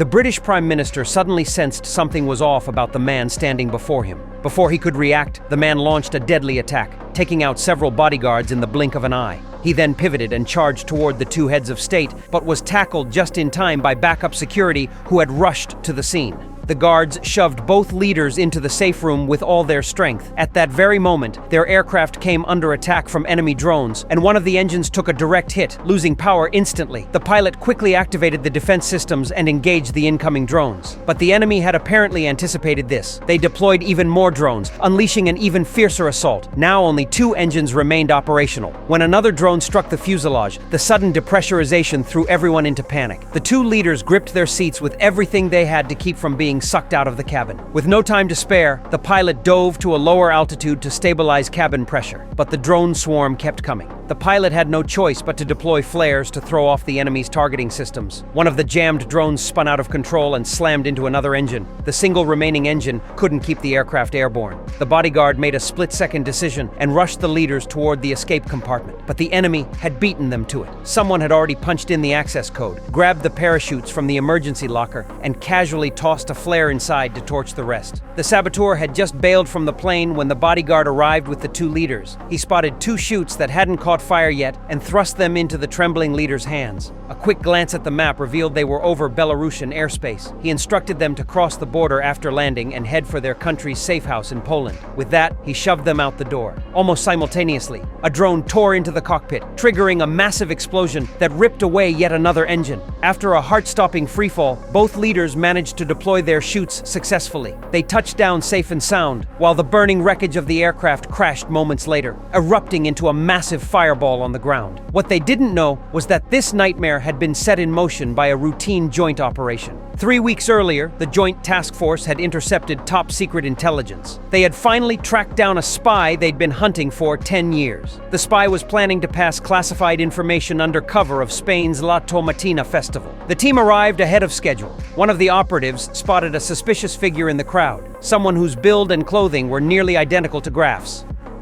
The British Prime Minister suddenly sensed something was off about the man standing before him. Before he could react, the man launched a deadly attack, taking out several bodyguards in the blink of an eye. He then pivoted and charged toward the two heads of state, but was tackled just in time by backup security who had rushed to the scene. The guards shoved both leaders into the safe room with all their strength. At that very moment, their aircraft came under attack from enemy drones, and one of the engines took a direct hit, losing power instantly. The pilot quickly activated the defense systems and engaged the incoming drones. But the enemy had apparently anticipated this. They deployed even more drones, unleashing an even fiercer assault. Now only 2 engines remained operational. When another drone struck the fuselage, the sudden depressurization threw everyone into panic. The 2 leaders gripped their seats with everything they had to keep from being sucked out of the cabin. With no time to spare, the pilot dove to a lower altitude to stabilize cabin pressure, but the drone swarm kept coming. The pilot had no choice but to deploy flares to throw off the enemy's targeting systems. One of the jammed drones spun out of control and slammed into another engine. The single remaining engine couldn't keep the aircraft airborne. The bodyguard made a split-second decision and rushed the leaders toward the escape compartment, but the enemy had beaten them to it. Someone had already punched in the access code, grabbed the parachutes from the emergency locker, and casually tossed a flare inside to torch the rest. The saboteur had just bailed from the plane when the bodyguard arrived with the 2 leaders. He spotted 2 chutes that hadn't caught fire yet and thrust them into the trembling leader's hands. A quick glance at the map revealed they were over Belarusian airspace. He instructed them to cross the border after landing and head for their country's safe house in Poland. With that, he shoved them out the door. Almost simultaneously, a drone tore into the cockpit, triggering a massive explosion that ripped away yet another engine. After a heart-stopping freefall, both leaders managed to deploy their chutes successfully. They touched down safe and sound, while the burning wreckage of the aircraft crashed moments later, erupting into a massive fireball on the ground. What they didn't know was that this nightmare had been set in motion by a routine joint operation. 3 weeks earlier, the Joint Task Force had intercepted top-secret intelligence. They had finally tracked down a spy they'd been hunting for 10 years. The spy was planning to pass classified information under cover of Spain's La Tomatina festival. The team arrived ahead of schedule. One of the operatives spotted a suspicious figure in the crowd, someone whose build and clothing were nearly identical to Graf's.